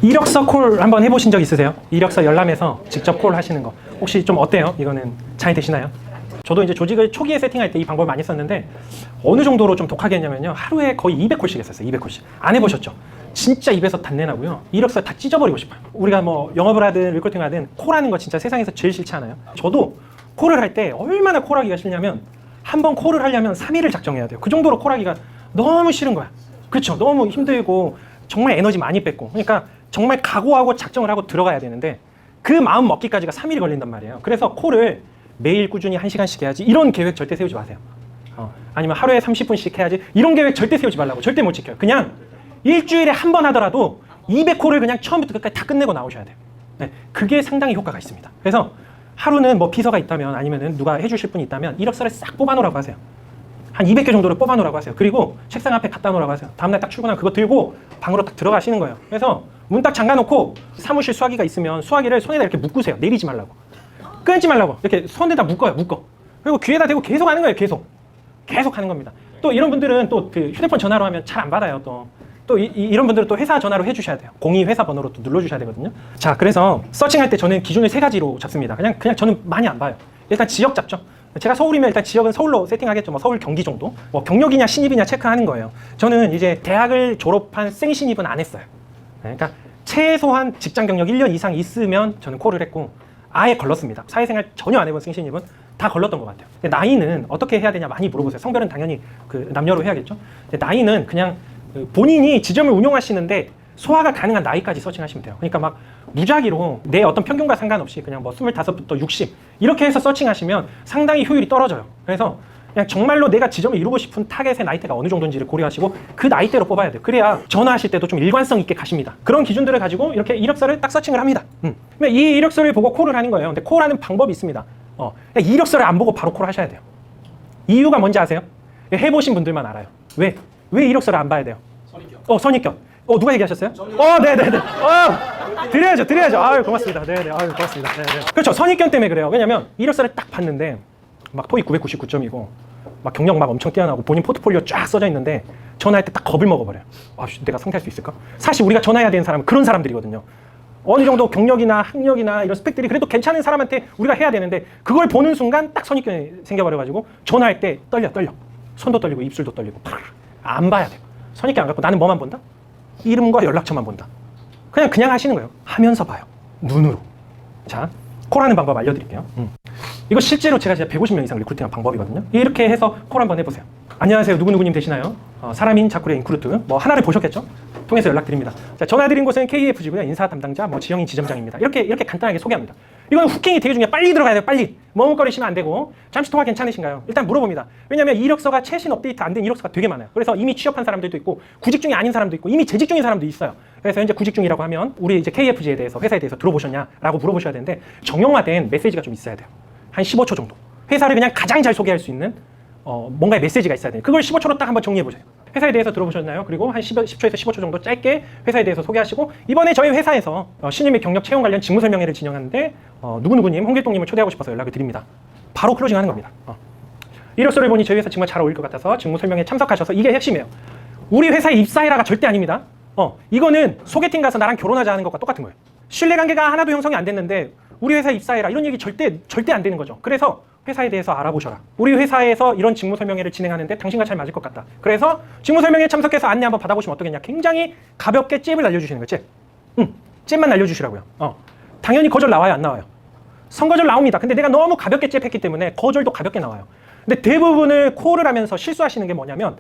이력서 콜 한번 해보신 적 있으세요? 이력서 열람해서 직접 콜 하시는 거 혹시 좀 어때요? 이거는 잘 되시나요? 저도 이제 조직을 초기에 세팅할 때 이 방법을 많이 썼는데 어느 정도로 좀 독하게 했냐면요, 하루에 거의 200콜씩 했었어요. 200콜씩. 안 해보셨죠? 진짜 입에서 단내 나고요, 이력서 다 찢어버리고 싶어요. 우리가 뭐 영업을 하든 리크루팅을 하든 콜하는 거 진짜 세상에서 제일 싫지 않아요? 저도 콜을 할 때 얼마나 콜하기가 싫냐면, 한번 콜을 하려면 3일을 작정해야 돼요. 그 정도로 콜하기가 너무 싫은 거야. 그렇죠? 너무 힘들고 정말 에너지 많이 뺐고, 그러니까 정말 각오하고 작정을 하고 들어가야 되는데 그 마음 먹기까지가 3일이 걸린단 말이에요. 그래서 콜을 매일 꾸준히 1시간씩 해야지, 이런 계획 절대 세우지 마세요. 아니면 하루에 30분씩 해야지, 이런 계획 절대 세우지 말라고. 절대 못 지켜요. 그냥 일주일에 한 번 하더라도 200콜을 그냥 처음부터 끝까지 다 끝내고 나오셔야 돼요. 네, 그게 상당히 효과가 있습니다. 그래서 하루는 뭐 비서가 있다면, 아니면은 누가 해주실 분이 있다면 이력서를 싹 뽑아놓으라고 하세요. 한 200개 정도를 뽑아놓으라고 하세요. 그리고 책상 앞에 갖다 놓으라고 하세요. 다음날 딱 출근하면 그거 들고 방으로 딱 들어가시는 거예요. 그래서 문 딱 잠가놓고 사무실 수화기가 있으면 수화기를 손에다 이렇게 묶으세요. 내리지 말라고. 끊지 말라고. 이렇게 손에다 묶어요. 묶어. 그리고 귀에다 대고 계속 하는 거예요. 계속 하는 겁니다. 또 이런 분들은 또 그 휴대폰 전화로 하면 잘 안 받아요. 또 이런 분들은 또 회사 전화로 해주셔야 돼요. 02 회사 번호로 또 눌러주셔야 되거든요. 자, 그래서 서칭할 때 저는 기준을 3가지로 잡습니다. 그냥 저는 많이 안 봐요. 일단 지역 잡죠. 제가 서울이면 일단 지역은 서울로 세팅하겠죠. 뭐 서울, 경기 정도. 뭐 경력이냐 신입이냐 체크하는 거예요. 저는 이제 대학을 졸업한 생신입은 안 했어요. 그러니까 최소한 직장 경력 1년 이상 있으면 저는 콜을 했고, 아예 걸렀습니다. 사회생활 전혀 안 해본 생신입은 다 걸렀던 것 같아요. 근데 나이는 어떻게 해야 되냐 많이 물어보세요. 성별은 당연히 그 남녀로 해야겠죠. 근데 나이는 그냥 본인이 지점을 운영하시는데 소화가 가능한 나이까지 서칭하시면 돼요. 그러니까 막 무작위로 내 어떤 평균과 상관없이 그냥 뭐 25부터 60 이렇게 해서 서칭하시면 상당히 효율이 떨어져요. 그래서 그냥 정말로 내가 지점을 이루고 싶은 타겟의 나이대가 어느 정도인지를 고려하시고 그 나이대로 뽑아야 돼요. 그래야 전화하실 때도 좀 일관성 있게 가십니다. 그런 기준들을 가지고 이렇게 이력서를 딱 서칭을 합니다. 이 이력서를 보고 콜을 하는 거예요. 근데 콜하는 방법이 있습니다. 이력서를 안 보고 바로 콜하셔야 돼요. 이유가 뭔지 아세요? 해보신 분들만 알아요. 왜 이력서를 안 봐야 돼요? 선입견. 선입견. 누가 얘기하셨어요? 네네네. 드려야죠. 아유, 고맙습니다. 네네. 아유, 고맙습니다. 네네. 그렇죠. 선입견 때문에 그래요. 왜냐면 이력서를 딱 봤는데 막 토익 999점이고 막 경력 막 엄청 뛰어나고 본인 포트폴리오 쫙 써져 있는데 전화할 때 딱 겁을 먹어버려요. 내가 상대할 수 있을까? 사실 우리가 전화해야 되는 사람은 그런 사람들이거든요. 어느 정도 경력이나 학력이나 이런 스펙들이 그래도 괜찮은 사람한테 우리가 해야 되는데, 그걸 보는 순간 딱 선입견이 생겨버려가지고 전화할 때 떨려. 손도 떨리고 입술도 떨리고 안 봐야 돼요. 선입견 안 갖고 나는 뭐만 본다? 이름과 연락처만 본다. 그냥 하시는 거예요. 하면서 봐요. 눈으로. 자, 콜하는 방법 알려드릴게요. 이거 실제로 제가 150명 이상 리크루팅한 방법이거든요. 이렇게 해서 콜 한번 해보세요. 안녕하세요. 누구누구님 되시나요? 사람인 자쿠리의 인크루트. 뭐 하나를 보셨겠죠? 통해서 연락드립니다. 자, 전화드린 곳은 KEFG고요. 인사 담당자, 지영인 지점장입니다. 이렇게 간단하게 소개합니다. 이건 후킹이 되게 중요해요. 빨리 들어가야 돼요. 빨리. 머뭇거리시면 안 되고. 잠시 통화 괜찮으신가요? 일단 물어봅니다. 왜냐면 이력서가 최신 업데이트 안 된 이력서가 되게 많아요. 그래서 이미 취업한 사람들도 있고, 구직 중이 아닌 사람도 있고, 이미 재직 중인 사람도 있어요. 그래서 현재 구직 중이라고 하면 우리 이제 KFG에 대해서, 회사에 대해서 들어보셨냐라고 물어보셔야 되는데, 정형화된 메시지가 좀 있어야 돼요. 한 15초 정도. 회사를 그냥 가장 잘 소개할 수 있는 뭔가의 메시지가 있어야 돼요. 그걸 15초로 딱 한번 정리해보세요. 회사에 대해서 들어보셨나요? 그리고 한 10초에서 15초 정도 짧게 회사에 대해서 소개하시고, 이번에 저희 회사에서 신입 및 경력 채용 관련 직무 설명회를 진행하는데 누구누구님, 홍길동님을 초대하고 싶어서 연락을 드립니다. 바로 클로징하는 겁니다. 이력서를 보니 저희 회사 정말 잘 어울릴 것 같아서 직무 설명회에 참석하셔서, 이게 핵심이에요. 우리 회사에 입사해라가 절대 아닙니다. 이거는 소개팅 가서 나랑 결혼하자 하는 것과 똑같은 거예요. 신뢰관계가 하나도 형성이 안 됐는데 우리 회사에 입사해라, 이런 얘기 절대 안 되는 거죠. 그래서 회사에 대해서 알아보셔라. 우리 회사에서 이런 직무 설명회를 진행하는데 당신과 잘 맞을 것 같다. 그래서 직무 설명회에 참석해서 안내 한번 받아보시면 어떠겠냐. 굉장히 가볍게 잽을 날려주시는 거예요. 잽. 잽만 날려주시라고요. 당연히 거절 나와요, 안 나와요? 선거절 나옵니다. 근데 내가 너무 가볍게 잽했기 때문에 거절도 가볍게 나와요. 근데 대부분을 콜을 하면서 실수하시는 게 뭐냐면,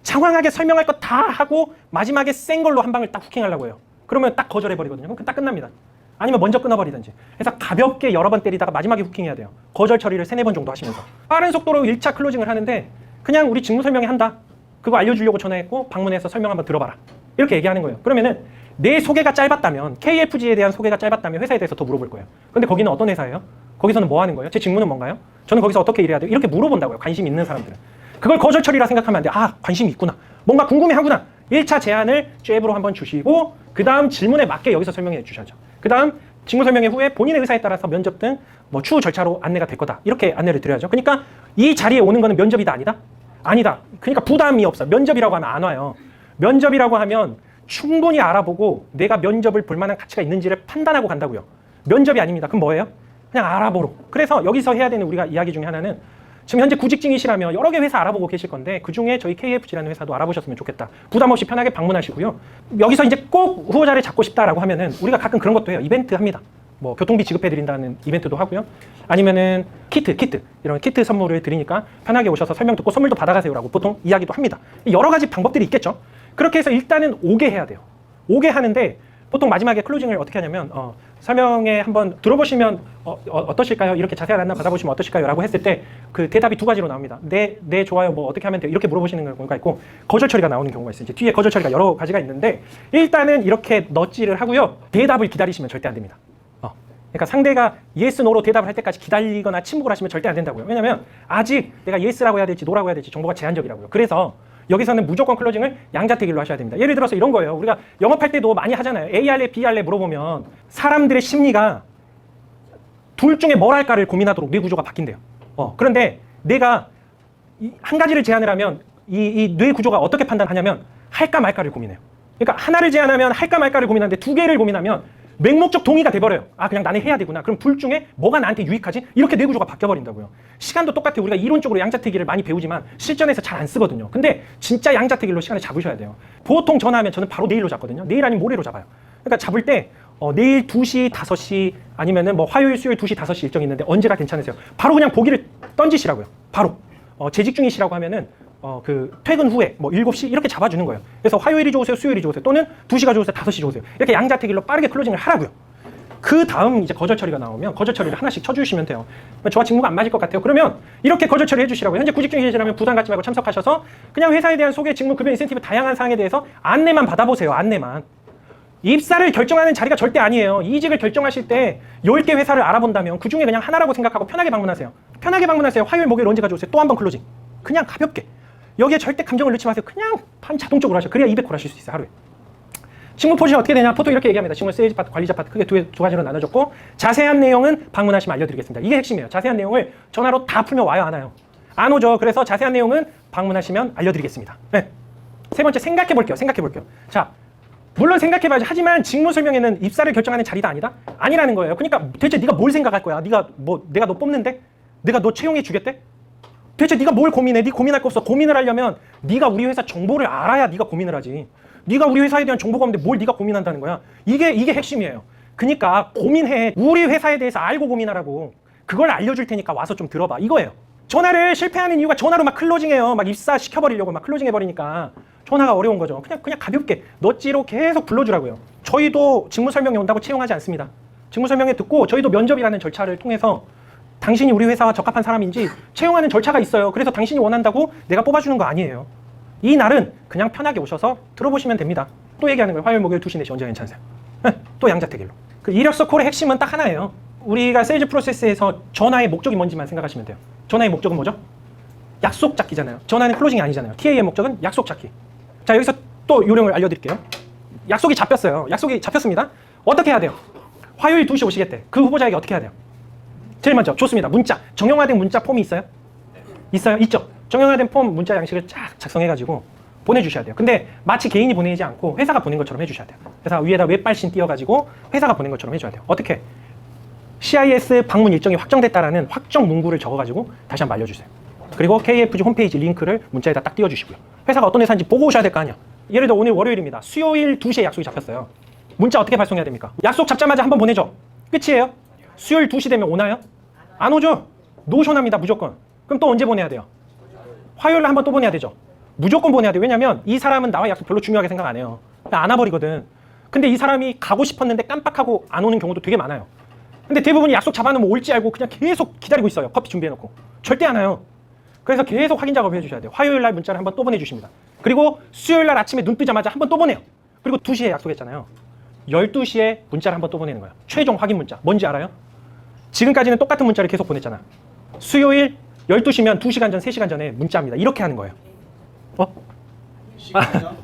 장황하게 설명할 거 다 하고 마지막에 센 걸로 한 방을 딱 후킹하려고 해요. 그러면 딱 거절해버리거든요. 그럼 딱 끝납니다. 아니면 먼저 끊어버리든지. 그래서 가볍게 여러 번 때리다가 마지막에 후킹해야 돼요. 거절 처리를 3-4번 정도 하시면서. 빠른 속도로 1차 클로징을 하는데, 그냥 우리 직무 설명회 한다. 그거 알려주려고 전화했고 방문해서 설명 한번 들어봐라. 이렇게 얘기하는 거예요. 그러면은 내 소개가 짧았다면, KFG에 대한 소개가 짧았다면 회사에 대해서 더 물어볼 거예요. 근데 거기는 어떤 회사예요? 거기서는 뭐 하는 거예요? 제 직무는 뭔가요? 저는 거기서 어떻게 일해야 돼요? 이렇게 물어본다고요. 관심 있는 사람들은. 그걸 거절 처리라 생각하면 안 돼. 관심이 있구나. 뭔가 궁금해하구나. 1차 제안을 잽으로 한번 주시고, 그 다음 질문에 맞게 여기서 설명해 주셔야죠. 그 다음 직무 설명회 후에 본인의 의사에 따라서 면접 등 추후 절차로 안내가 될 거다. 이렇게 안내를 드려야죠. 그러니까 이 자리에 오는 거는 면접이다, 아니다? 아니다. 그러니까 부담이 없어. 면접이라고 하면 안 와요. 면접이라고 하면 충분히 알아보고 내가 면접을 볼 만한 가치가 있는지를 판단하고 간다고요. 면접이 아닙니다. 그럼 뭐예요? 그냥 알아보러. 그래서 여기서 해야 되는 우리가 이야기 중에 하나는 지금 현재 구직중이시라면 여러 개 회사 알아보고 계실 건데 그중에 저희 KFG라는 회사도 알아보셨으면 좋겠다. 부담 없이 편하게 방문하시고요. 여기서 이제 꼭 후보자를 잡고 싶다라고 하면은 우리가 가끔 그런 것도 해요. 이벤트 합니다. 뭐 교통비 지급해드린다는 이벤트도 하고요. 아니면은 키트 이런 키트 선물을 드리니까 편하게 오셔서 설명 듣고 선물도 받아가세요라고 보통 이야기도 합니다. 여러 가지 방법들이 있겠죠. 그렇게 해서 일단은 오게 해야 돼요. 오게 하는데 보통 마지막에 클로징을 어떻게 하냐면 설명에 한번 들어보시면 어떠실까요? 이렇게 자세한 안내 받아보시면 어떠실까요? 라고 했을 때 그 대답이 두 가지로 나옵니다. 네, 좋아요. 뭐 어떻게 하면 돼요? 이렇게 물어보시는 경우가 있고 거절 처리가 나오는 경우가 있어요. 이제 뒤에 거절 처리가 여러 가지가 있는데 일단은 이렇게 넛지를 하고요. 대답을 기다리시면 절대 안 됩니다. 그러니까 상대가 yes, no로 대답을 할 때까지 기다리거나 침묵을 하시면 절대 안 된다고요. 왜냐면 아직 내가 yes라고 해야 될지 no라고 해야 될지 정보가 제한적이라고요. 그래서 여기서는 무조건 클로징을 양자택일로 하셔야 됩니다. 예를 들어서 이런 거예요. 우리가 영업할 때도 많이 하잖아요. A 할래, B 할래 물어보면 사람들의 심리가 둘 중에 뭘 할까를 고민하도록 뇌 구조가 바뀐대요. 그런데 내가 한 가지를 제안을 하면 이 뇌 구조가 어떻게 판단하냐면 할까 말까를 고민해요. 그러니까 하나를 제안하면 할까 말까를 고민하는데 두 개를 고민하면 맹목적 동의가 돼버려요. 아, 그냥 나는 해야 되구나. 그럼 둘 중에 뭐가 나한테 유익하지? 이렇게 뇌 구조가 바뀌어버린다고요. 시간도 똑같아요. 우리가 이론적으로 양자택일을 많이 배우지만 실전에서 잘 안 쓰거든요. 근데 진짜 양자택일로 시간을 잡으셔야 돼요. 보통 전화하면 저는 바로 내일로 잡거든요. 내일 아니면 모레로 잡아요. 그러니까 잡을 때 내일 2시, 5시 아니면은 뭐 화요일, 수요일 2시, 5시 일정이 있는데 언제가 괜찮으세요? 바로 그냥 보기를 던지시라고요. 바로. 재직 중이시라고 하면은 그 퇴근 후에 뭐 7시 이렇게 잡아주는 거예요. 그래서 화요일이 좋으세요, 수요일이 좋으세요, 또는 2시가 좋으세요, 5시 좋으세요. 이렇게 양자택일로 빠르게 클로징을 하라고요. 그 다음 이제 거절 처리가 나오면 거절 처리를 하나씩 쳐주시면 돼요. 저와 직무가 안 맞을 것 같아요. 그러면 이렇게 거절 처리 해주시라고요. 현재 구직 중이시라면 부담 갖지 말고 참석하셔서 그냥 회사에 대한 소개, 직무, 급여, 인센티브 다양한 사항에 대해서 안내만 받아보세요. 안내만. 입사를 결정하는 자리가 절대 아니에요. 이직을 결정하실 때 10개 회사를 알아본다면 그중에 그냥 하나라고 생각하고 편하게 방문하세요. 편하게 방문하세요. 화요일, 목요일 언제 가져오세요? 또 한 번 클로징. 그냥 가볍게. 여기에 절대 감정을 넣지 마세요. 그냥 반자동적으로 하셔. 그래야 200콜 하실 수 있어요. 하루에. 직무 포지션 어떻게 되냐? 보통 이렇게 얘기합니다. 직무 세일즈 파트, 관리자 파트 크게 두 가지로 나눠줬고 자세한 내용은 방문하시면 알려드리겠습니다. 이게 핵심이에요. 자세한 내용을 전화로 다 풀면 와요? 안 와요? 안 오죠. 그래서 자세한 내용은 방문하시면 알려드리겠습니다. 네. 세 번째 생각해볼게요. 자, 물론 생각해봐야지. 하지만 직무 설명에는 입사를 결정하는 자리가 아니다? 아니라는 거예요. 그러니까 대체 네가 뭘 생각할 거야? 네가 뭐 내가 너 뽑는데? 내가 너 채용해 주겠대? 대체 네가 뭘 고민해? 네 고민할 거 없어. 고민을 하려면 네가 우리 회사 정보를 알아야 네가 고민을 하지. 네가 우리 회사에 대한 정보가 없는데 뭘 네가 고민한다는 거야? 이게 핵심이에요. 그러니까 고민해. 우리 회사에 대해서 알고 고민하라고. 그걸 알려줄 테니까 와서 좀 들어봐. 이거예요. 전화를 실패하는 이유가 전화로 막 클로징해요. 막 입사 시켜버리려고 막 클로징 해버리니까 전화가 어려운 거죠. 그냥 가볍게 넛지로 계속 불러주라고요. 저희도 직무 설명에 온다고 채용하지 않습니다. 직무 설명에 듣고 저희도 면접이라는 절차를 통해서 당신이 우리 회사와 적합한 사람인지 채용하는 절차가 있어요. 그래서 당신이 원한다고 내가 뽑아주는 거 아니에요. 이 날은 그냥 편하게 오셔서 들어보시면 됩니다. 또 얘기하는 거예요. 화요일, 목요일 2시, 4시 언제 괜찮으세요? 또 양자택일로. 그 이력서 콜의 핵심은 딱 하나예요. 우리가 세일즈 프로세스에서 전화의 목적이 뭔지만 생각하시면 돼요. 전화의 목적은 뭐죠? 약속 잡기잖아요. 전화는 클로징이 아니잖아요. TA의 목적은 약속 잡기. 자, 여기서 또 요령을 알려드릴게요. 약속이 잡혔어요. 약속이 잡혔습니다. 어떻게 해야 돼요? 화요일 2시 오시겠대. 그 후보자에게 어떻게 해야 돼요? 제일 먼저 좋습니다. 문자. 정형화된 문자 폼이 있어요? 있어요? 있죠? 정형화된 폼 문자 양식을 쫙 작성해가지고 보내주셔야 돼요. 근데 마치 개인이 보내지 않고 회사가 보낸 것처럼 해주셔야 돼요. 회사 위에다 웹발신 띄워가지고 회사가 보낸 것처럼 해줘야 돼요. 어떻게? CIS 방문 일정이 확정됐다라는 확정 문구를 적어가지고 다시 한번 알려주세요. 그리고 KFG 홈페이지 링크를 문자에다 딱 띄워주시고요. 회사가 어떤 회사인지 보고 오셔야 될 거 아니야. 예를 들어 오늘 월요일입니다. 수요일 2시에 약속이 잡혔어요. 문자 어떻게 발송해야 됩니까? 약속 잡자마자 한번 보내죠. 끝이에요. 수요일 2시 되면 오나요? 안 오죠? 노쇼납니다. 무조건. 그럼 또 언제 보내야 돼요? 화요일에 한번 또 보내야 되죠. 무조건 보내야 돼요. 왜냐면 이 사람은 나와 약속 별로 중요하게 생각 안 해요. 안 와버리거든. 근데 이 사람이 가고 싶었는데 깜빡하고 안 오는 경우도 되게 많아요. 근데 대부분이 약속 잡아놓으면 올지 알고 그냥 계속 기다리고 있어요. 커피 준비해놓고. 절대 안 와요. 그래서 계속 확인 작업을 해주셔야 돼요. 화요일 날 문자를 한번 또 보내주십니다. 그리고 수요일 날 아침에 눈 뜨자마자 한번 또 보내요. 그리고 2시에 약속했잖아요. 12시에 문자를 한번 또 보내는 거예요. 최종 확인 문자. 뭔지 알아요? 지금까지는 똑같은 문자를 계속 보냈잖아. 수요일 12시면 2시간 전, 3시간 전에 문자입니다. 이렇게 하는 거예요. 씻고 있냐?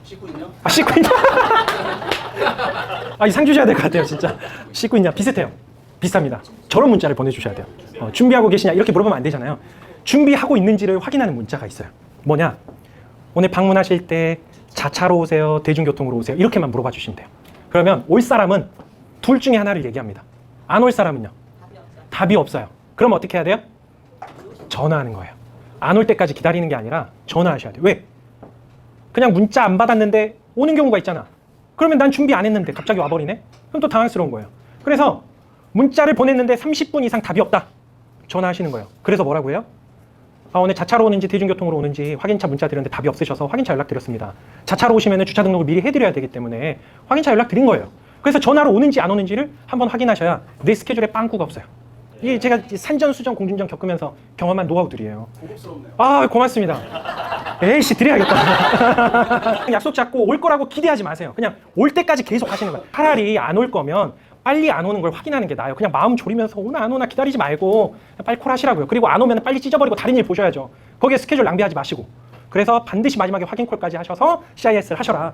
씻고 있냐? 씻고 있냐? 이 상 주셔야 될 것 같아요, 진짜. 씻고 있냐? 비슷해요. 비슷합니다. 저런 문자를 보내주셔야 돼요. 준비하고 계시냐? 이렇게 물어보면 안 되잖아요. 준비하고 있는지를 확인하는 문자가 있어요. 뭐냐? 오늘 방문하실 때 자차로 오세요? 대중교통으로 오세요? 이렇게만 물어봐 주시면 돼요. 그러면 올 사람은 둘 중에 하나를 얘기합니다. 안 올 사람은요? 답이 없어요. 그럼 어떻게 해야 돼요? 전화하는 거예요. 안 올 때까지 기다리는 게 아니라 전화하셔야 돼요. 왜? 그냥 문자 안 받았는데 오는 경우가 있잖아. 그러면 난 준비 안 했는데 갑자기 와버리네? 그럼 또 당황스러운 거예요. 그래서 문자를 보냈는데 30분 이상 답이 없다. 전화하시는 거예요. 그래서 뭐라고 해요? 오늘 자차로 오는지 대중교통으로 오는지 확인차 문자 드렸는데 답이 없으셔서 확인차 연락드렸습니다. 자차로 오시면 주차 등록을 미리 해드려야 되기 때문에 확인차 연락드린 거예요. 그래서 전화로 오는지 안 오는지를 한번 확인하셔야 내 스케줄에 빵꾸가 없어요. 이게 제가 산전수전 공중전 겪으면서 경험한 노하우들이에요. 고급스럽네요. 아, 고맙습니다. 에이씨, 드려야겠다. 약속 잡고 올 거라고 기대하지 마세요. 그냥 올 때까지 계속 하시는 거예요. 차라리 안 올 거면 빨리 안 오는 걸 확인하는 게 나아요. 그냥 마음 졸이면서 오나 안 오나 기다리지 말고 그냥 빨리 콜하시라고요. 그리고 안 오면 빨리 찢어버리고 다른 일 보셔야죠. 거기에 스케줄 낭비하지 마시고. 그래서 반드시 마지막에 확인 콜까지 하셔서 CIS를 하셔라.